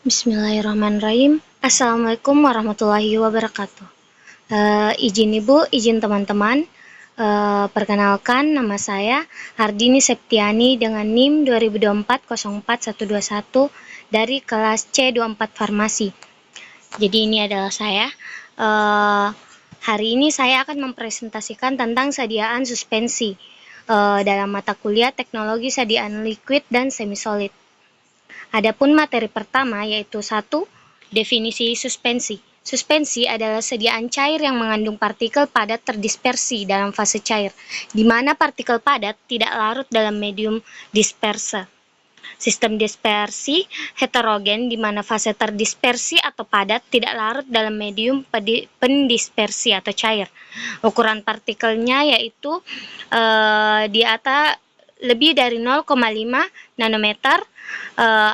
Bismillahirrahmanirrahim. Assalamualaikum warahmatullahi wabarakatuh. Izin Ibu, izin teman-teman. Perkenalkan, nama saya Hardini Septiani dengan NIM 2024-04121 dari kelas C24 Farmasi. Jadi ini adalah saya. Hari ini saya akan mempresentasikan tentang sediaan suspensi dalam mata kuliah Teknologi Sediaan Liquid dan Semi-Solid. Adapun materi pertama yaitu 1. Definisi suspensi. Suspensi adalah sediaan cair yang mengandung partikel padat terdispersi dalam fase cair, di mana partikel padat tidak larut dalam medium dispersa. Sistem dispersi heterogen di mana fase terdispersi atau padat tidak larut dalam medium pendispersi atau cair. Ukuran partikelnya yaitu di atas lebih dari 0,5 nanometer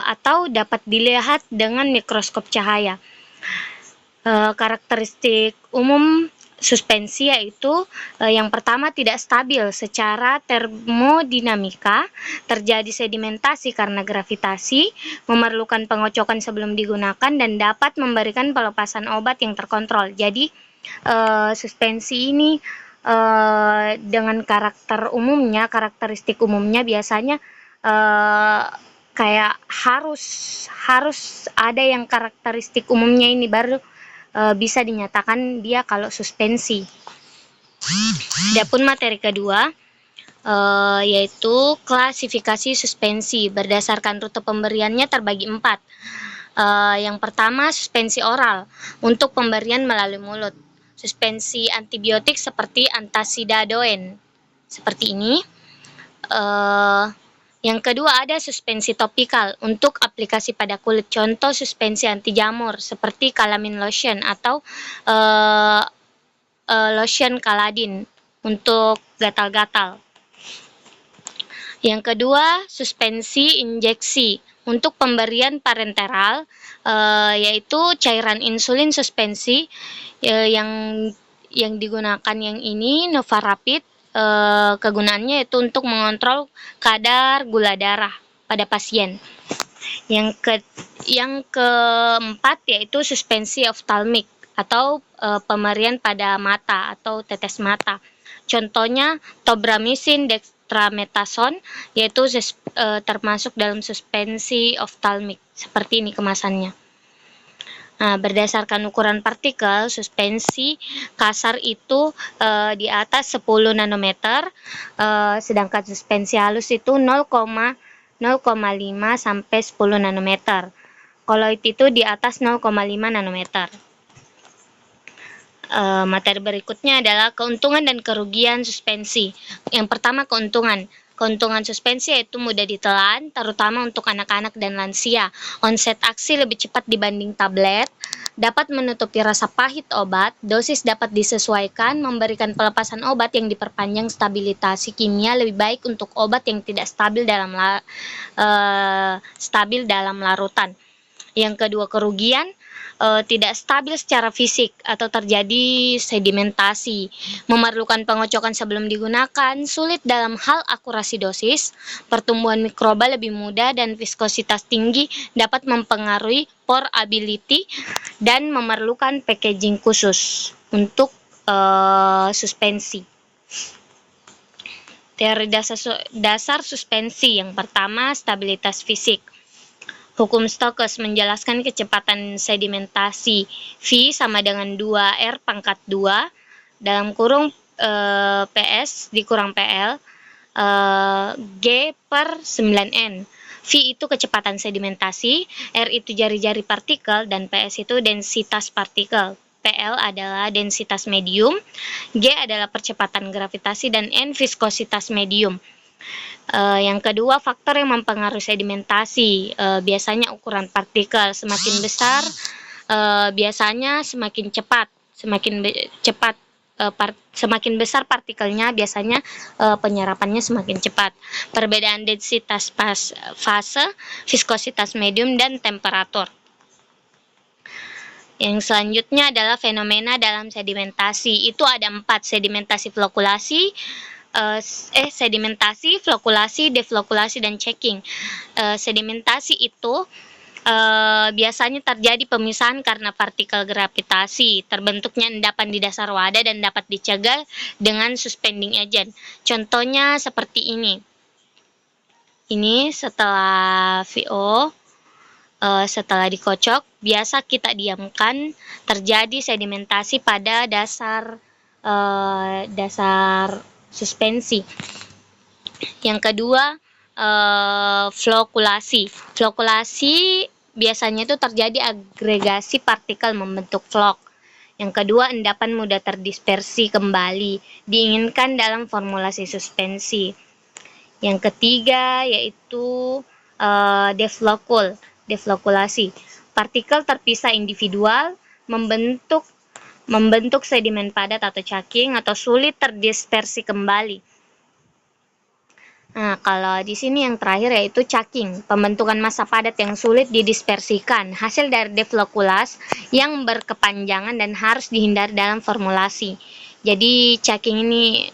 atau dapat dilihat dengan mikroskop cahaya. Karakteristik umum suspensi yaitu yang pertama, tidak stabil secara termodinamika, terjadi sedimentasi karena gravitasi, memerlukan pengocokan sebelum digunakan, dan dapat memberikan pelepasan obat yang terkontrol. Jadi suspensi ini dengan karakteristik umumnya biasanya kayak harus ada yang karakteristik umumnya ini baru bisa dinyatakan dia kalau suspensi. Adapun materi kedua yaitu klasifikasi suspensi. Berdasarkan rute pemberiannya terbagi 4. Yang pertama, suspensi oral untuk pemberian melalui mulut. Suspensi antibiotik seperti antasidadoen seperti ini. Yang kedua, ada suspensi topikal untuk aplikasi pada kulit. Contoh suspensi anti jamur seperti Calamine lotion atau lotion Caladin untuk gatal-gatal. Yang kedua, suspensi injeksi untuk pemberian parenteral, yaitu cairan insulin suspensi yang digunakan yang ini Novarapid. Kegunaannya itu untuk mengontrol kadar gula darah pada pasien. Yang keempat yaitu suspensi oftalmik atau pemberian pada mata atau tetes mata. Contohnya tobramycin dexamethasone, yaitu termasuk dalam suspensi oftalmik. Seperti ini kemasannya. Nah, berdasarkan ukuran partikel, suspensi kasar itu di atas 10 nanometer, sedangkan suspensi halus itu 0,5 sampai 10 nanometer. Koloid itu di atas 0,5 nanometer. Materi berikutnya adalah keuntungan dan kerugian suspensi. Yang pertama, keuntungan. Keuntungan suspensi yaitu mudah ditelan, terutama untuk anak-anak dan lansia. Onset aksi lebih cepat dibanding tablet, dapat menutupi rasa pahit obat, dosis dapat disesuaikan, memberikan pelepasan obat yang diperpanjang, stabilitas kimia lebih baik untuk obat yang tidak stabil dalam larutan. Yang kedua, kerugian, tidak stabil secara fisik atau terjadi sedimentasi, memerlukan pengocokan sebelum digunakan, sulit dalam hal akurasi dosis, pertumbuhan mikroba lebih mudah, dan viskositas tinggi dapat mempengaruhi porability, dan memerlukan packaging khusus untuk suspensi. Teori dasar suspensi. Yang pertama, stabilitas fisik. Hukum Stokes menjelaskan kecepatan sedimentasi V sama dengan 2R pangkat 2 dalam kurung PS dikurang PL G per 9N. V itu kecepatan sedimentasi, R itu jari-jari partikel, dan PS itu densitas partikel. PL adalah densitas medium, G adalah percepatan gravitasi, dan N viskositas medium. Yang kedua, faktor yang mempengaruhi sedimentasi. Biasanya ukuran partikel semakin besar, biasanya semakin cepat. Semakin besar partikelnya, biasanya penyerapannya semakin cepat. Perbedaan densitas fase, viskositas medium, dan temperatur. Yang selanjutnya adalah fenomena dalam sedimentasi. Itu ada 4: sedimentasi, flokulasi, sedimentasi, flokulasi, deflokulasi, dan checking. Sedimentasi itu biasanya terjadi pemisahan karena partikel gravitasi. Terbentuknya endapan di dasar wadah dan dapat dicegah dengan suspending agent. Contohnya seperti ini. Ini setelah VO, setelah dikocok, biasa kita diamkan, terjadi sedimentasi pada dasar suspensi. Yang kedua, flokulasi. Flokulasi biasanya itu terjadi agregasi partikel membentuk flok. Yang kedua, endapan mudah terdispersi kembali, diinginkan dalam formulasi suspensi. Yang ketiga yaitu deflokulasi. Partikel terpisah individual membentuk sedimen padat atau caking atau sulit terdispersi kembali. Nah, kalau di sini yang terakhir yaitu caking, pembentukan massa padat yang sulit didispersikan, hasil dari deflokulas yang berkepanjangan dan harus dihindari dalam formulasi. Jadi caking ini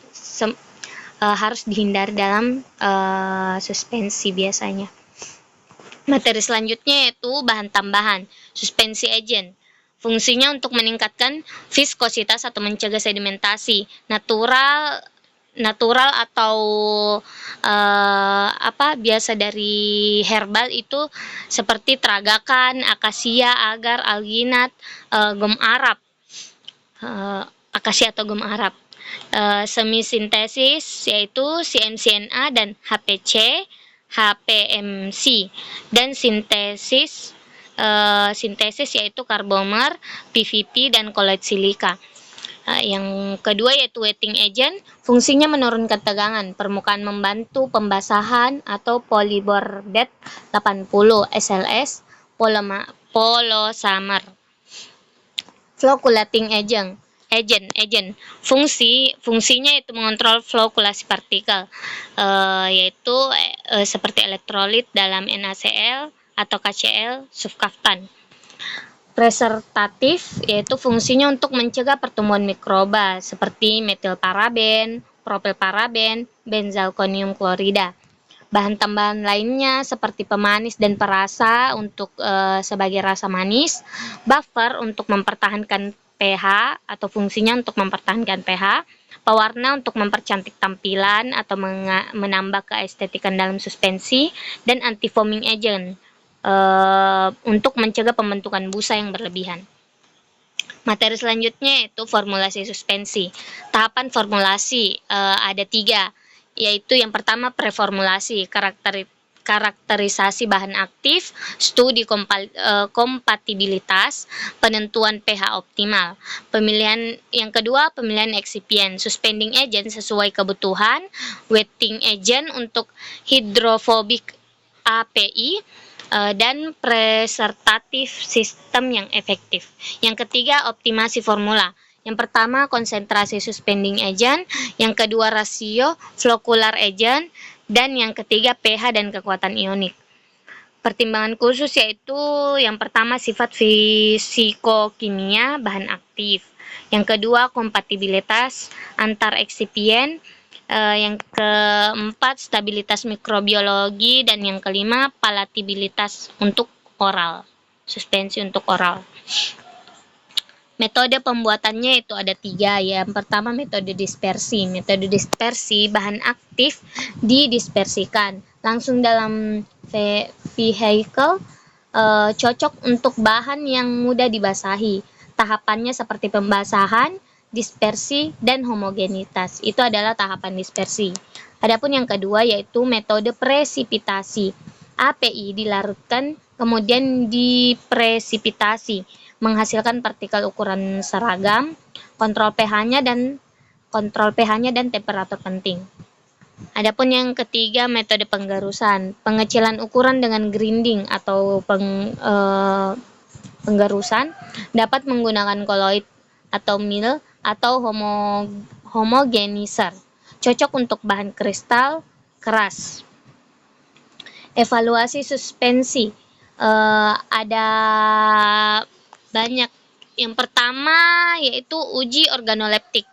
harus dihindari dalam suspensi biasanya. Materi selanjutnya yaitu bahan tambahan, suspensi agent. Fungsinya untuk meningkatkan viskositas atau mencegah sedimentasi. Natural atau biasa dari herbal itu seperti tragakan, akasia, agar, alginat, gom Arab, akasia atau gom Arab. Semi sintesis yaitu CMCNA dan HPC, HPMC, dan sintesis yaitu karbomer, PVP, dan koloid silika. Yang kedua yaitu wetting agent, fungsinya menurunkan tegangan permukaan, membantu pembasahan atau polyborbate 80 SLS, polosamer. Floculating agent, fungsinya itu mengontrol flokulasi partikel, yaitu seperti elektrolit dalam NaCl atau KCl surfaktan. Preservatif yaitu fungsinya untuk mencegah pertumbuhan mikroba seperti metilparaben, propilparaben, benzalkonium klorida. Bahan tambahan lainnya seperti pemanis dan perasa untuk sebagai rasa manis, buffer untuk mempertahankan pH atau fungsinya untuk mempertahankan pH, pewarna untuk mempercantik tampilan atau menambah keestetikan dalam suspensi, dan anti-foaming agent untuk mencegah pembentukan busa yang berlebihan. Materi selanjutnya yaitu formulasi suspensi. Tahapan formulasi ada 3, yaitu yang pertama preformulasi, karakterisasi bahan aktif, studi kompatibilitas, penentuan pH optimal. Yang kedua pemilihan eksipien, suspending agent sesuai kebutuhan, wetting agent untuk hidrofobik API, dan preservatif sistem yang efektif. Yang ketiga, optimasi formula. Yang pertama, konsentrasi suspending agent, yang kedua rasio flokular agent, dan yang ketiga pH dan kekuatan ionik. Pertimbangan khusus yaitu yang pertama sifat fisikokimia bahan aktif, yang kedua kompatibilitas antar eksipien, yang keempat stabilitas mikrobiologi, dan yang kelima palatabilitas untuk oral, suspensi untuk oral. Metode pembuatannya itu ada 3. Yang pertama metode dispersi. Metode dispersi bahan aktif didispersikan langsung dalam vehicle, cocok untuk bahan yang mudah dibasahi. Tahapannya seperti pembasahan, dispersi, dan homogenitas. Itu adalah tahapan dispersi. Adapun yang kedua yaitu metode presipitasi. API dilarutkan kemudian dipresipitasi, menghasilkan partikel ukuran seragam, kontrol pH-nya dan temperatur penting. Adapun yang ketiga metode penggarusan, pengecilan ukuran dengan grinding atau penggarusan dapat menggunakan koloid atau mil atau homogenizer, cocok untuk bahan kristal keras. Evaluasi suspensi ada banyak. Yang pertama yaitu uji organoleptik.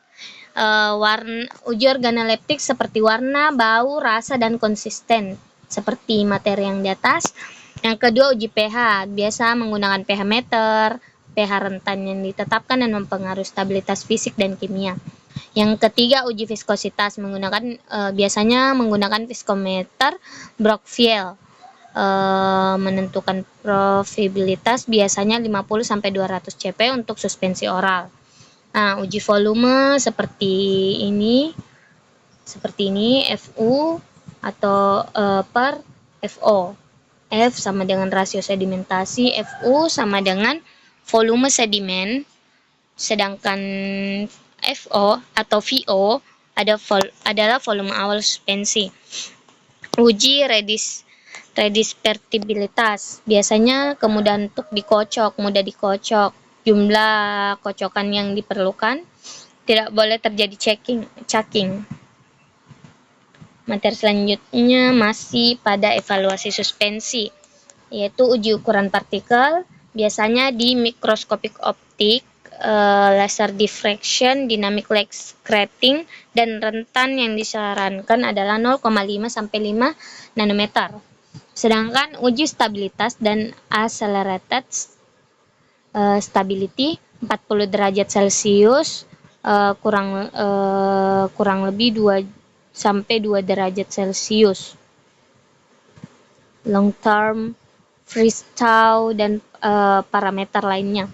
Uji organoleptik seperti warna, bau, rasa, dan konsisten seperti materi yang di atas. Yang kedua, uji pH, biasa menggunakan pH meter, pH rentan yang ditetapkan dan mempengaruhi stabilitas fisik dan kimia. Yang ketiga, uji viskositas, biasanya menggunakan viskometer Brockfield, menentukan profilitas biasanya 50-200 cp untuk suspensi oral. Nah, uji volume seperti ini, FU atau per FO. F sama dengan rasio sedimentasi, FU sama dengan volume sedimen, sedangkan FO atau VO adalah volume awal suspensi. Uji redispertibilitas, biasanya kemudahan untuk mudah dikocok, jumlah kocokan yang diperlukan, tidak boleh terjadi caking. Materi selanjutnya masih pada evaluasi suspensi, yaitu uji ukuran partikel, biasanya di mikroskopik optik, laser diffraction, dynamic light scattering, dan rentan yang disarankan adalah 0,5 sampai 5 nanometer. Sedangkan uji stabilitas dan accelerated stability 40 derajat Celcius kurang lebih 2 derajat Celcius. Long term, freeze-thaw, dan parameter lainnya.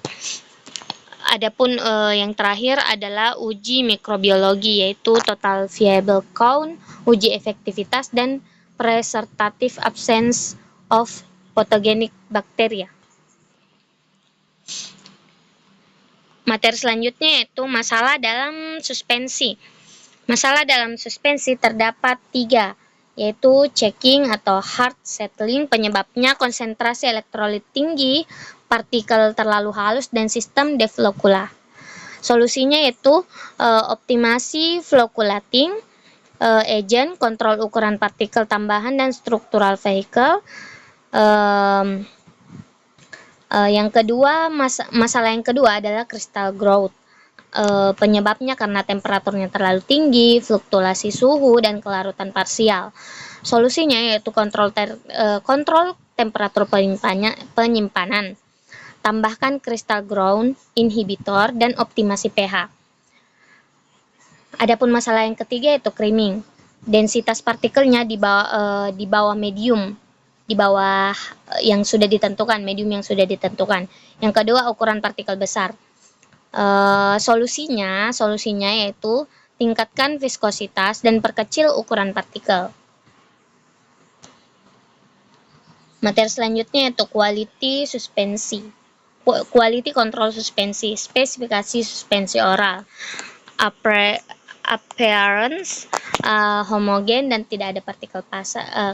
Adapun yang terakhir adalah uji mikrobiologi, yaitu total viable count, uji efektivitas, dan preservative absence of pathogenic bacteria. Materi selanjutnya yaitu masalah dalam suspensi. Masalah dalam suspensi terdapat 3, yaitu checking atau hard settling, penyebabnya konsentrasi elektrolit tinggi, partikel terlalu halus, dan sistem deflocula. Solusinya yaitu optimasi flocculating agent, kontrol ukuran partikel tambahan, dan struktural vehicle. Yang kedua, masalah yang kedua adalah crystal growth. Penyebabnya karena temperaturnya terlalu tinggi, fluktuasi suhu, dan kelarutan parsial. Solusinya yaitu kontrol temperatur penyimpanan, tambahkan crystal growth inhibitor, dan optimasi pH. Adapun masalah yang ketiga yaitu creaming. Densitas partikelnya di bawah medium, di bawah yang sudah ditentukan, medium yang sudah ditentukan. Yang kedua, ukuran partikel besar. Solusinya yaitu tingkatkan viskositas dan perkecil ukuran partikel. Materi selanjutnya yaitu quality suspensi, quality control suspensi, spesifikasi suspensi oral, appearance homogen dan tidak ada partikel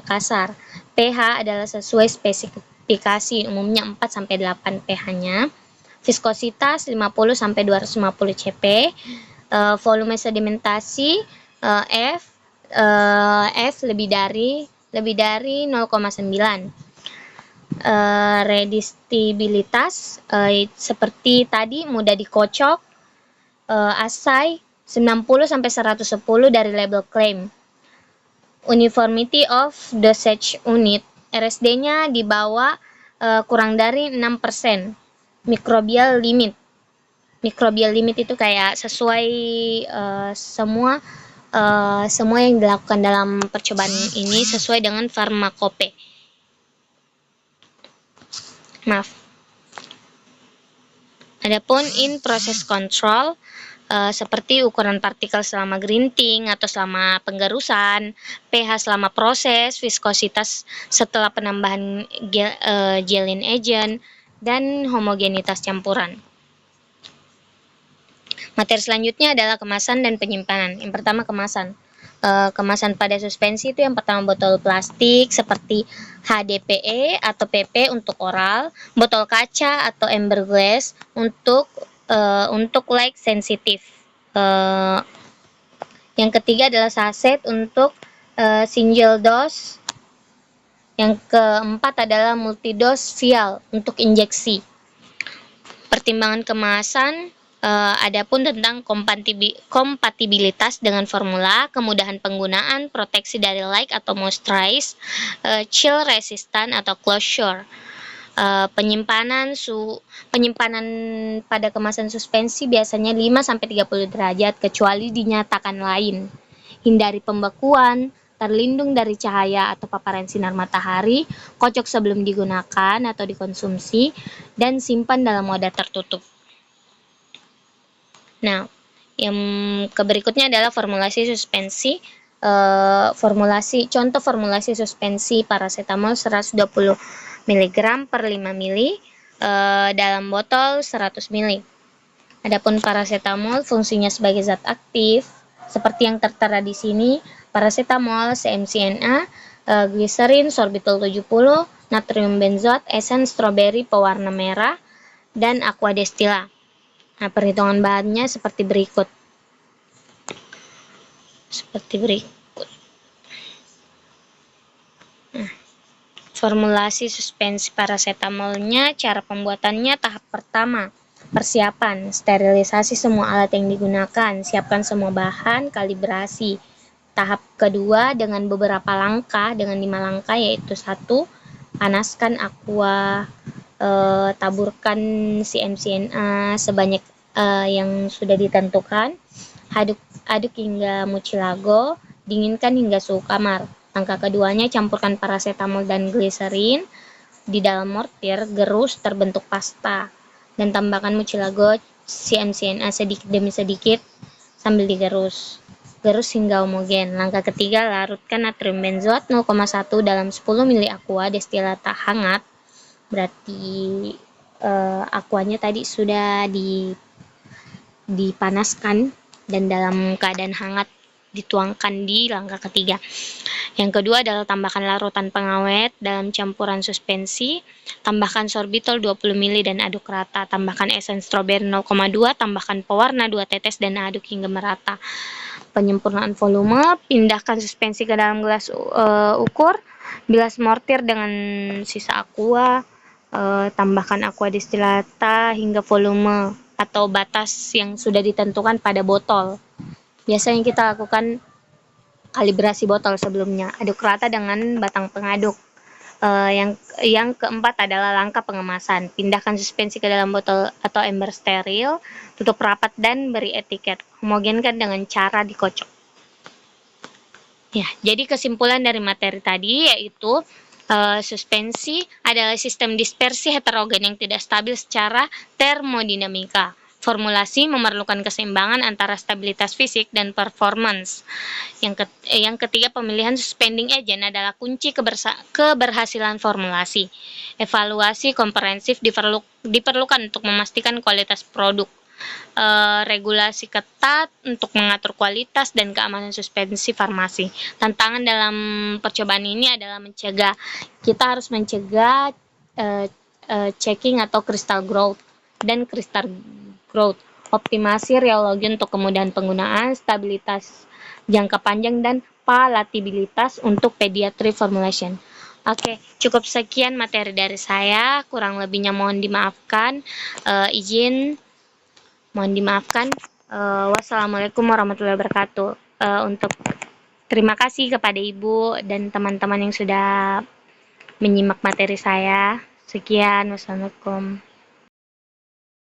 kasar. pH adalah sesuai spesifikasi, umumnya 4-8 pH-nya. Viskositas 50-250 cp, volume sedimentasi F lebih dari 0,9. Redistibilitas seperti tadi, mudah dikocok, assay 90-110 dari label claim. Uniformity of dosage unit, RSD-nya di bawah kurang dari 6%. Microbial limit itu kayak sesuai semua yang dilakukan dalam percobaan ini sesuai dengan farmakope. Adapun in process control seperti ukuran partikel selama grinding atau selama penggerusan, pH selama proses, viskositas setelah penambahan gelling agent, dan homogenitas campuran. Materi selanjutnya adalah kemasan dan penyimpanan. Yang pertama, kemasan. Kemasan pada suspensi itu yang pertama botol plastik seperti HDPE atau PP untuk oral, botol kaca atau amber glass untuk light sensitif. Yang ketiga adalah saset untuk single dose. Yang keempat adalah multidose vial untuk injeksi. Pertimbangan kemasan Adapun tentang kompatibilitas dengan formula, kemudahan penggunaan, proteksi dari leak atau moisturize, chill resistant atau closure. Penyimpanan pada kemasan suspensi biasanya 5-30 derajat kecuali dinyatakan lain. Hindari pembekuan, terlindung dari cahaya atau paparan sinar matahari, kocok sebelum digunakan atau dikonsumsi, dan simpan dalam wadah tertutup. Nah, yang berikutnya adalah formulasi suspensi. Contoh formulasi suspensi paracetamol 120 mg per 5 ml dalam botol 100 ml. Adapun paracetamol fungsinya sebagai zat aktif seperti yang tertera di sini: paracetamol, CMCNA, gliserin, sorbitol 70, natrium benzoat, esen stroberi pewarna merah, dan aqua destilla. Nah, perhitungan bahannya seperti berikut. Nah, formulasi suspensi paracetamolnya, cara pembuatannya: tahap pertama, persiapan, sterilisasi semua alat yang digunakan, siapkan semua bahan, kalibrasi. Tahap kedua dengan beberapa langkah, dengan 5 langkah, yaitu 1, panaskan aqua, taburkan CMCNA sebanyak yang sudah ditentukan, aduk hingga mucilago, dinginkan hingga suhu kamar. Langkah keduanya, campurkan paracetamol dan gliserin di dalam mortir, gerus terbentuk pasta, dan tambahkan mucilago CMCNA sedikit demi sedikit sambil digerus. Gerus hingga homogen. Langkah ketiga, larutkan natrium benzoat 0,1 dalam 10 ml aqua destilata hangat. Berarti aquanya tadi sudah dipanaskan dan dalam keadaan hangat dituangkan di langkah ketiga. Yang kedua adalah tambahkan larutan pengawet dalam campuran suspensi, tambahkan sorbitol 20 ml dan aduk rata, tambahkan esen stroberi 0,2, tambahkan pewarna 2 tetes dan aduk hingga merata. Penyempurnaan volume, pindahkan suspensi ke dalam gelas ukur, bilas mortir dengan sisa aqua, tambahkan aqua destilata hingga volume atau batas yang sudah ditentukan pada botol. Biasanya kita lakukan kalibrasi botol sebelumnya. Aduk rata dengan batang pengaduk. Yang keempat adalah langkah pengemasan. Pindahkan suspensi ke dalam botol atau ember steril, tutup rapat dan beri etiket. Homogenkan dengan cara dikocok. Ya, jadi kesimpulan dari materi tadi yaitu suspensi adalah sistem dispersi heterogen yang tidak stabil secara termodinamika. Formulasi memerlukan keseimbangan antara stabilitas fisik dan performance. Yang ketiga, pemilihan suspending agent adalah kunci keberhasilan formulasi. Evaluasi komprehensif diperlukan untuk memastikan kualitas produk. Regulasi ketat untuk mengatur kualitas dan keamanan suspensi farmasi. Tantangan dalam percobaan ini adalah kita harus mencegah checking atau crystal growth dan crystal growth, optimasi rheology untuk kemudahan penggunaan, stabilitas jangka panjang, dan palatabilitas untuk pediatric formulation. Oke, cukup sekian materi dari saya, kurang lebihnya mohon dimaafkan. Mohon dimaafkan. Wassalamualaikum warahmatullahi wabarakatuh. Terima kasih kepada Ibu dan teman-teman yang sudah menyimak materi saya. Sekian, wassalamualaikum.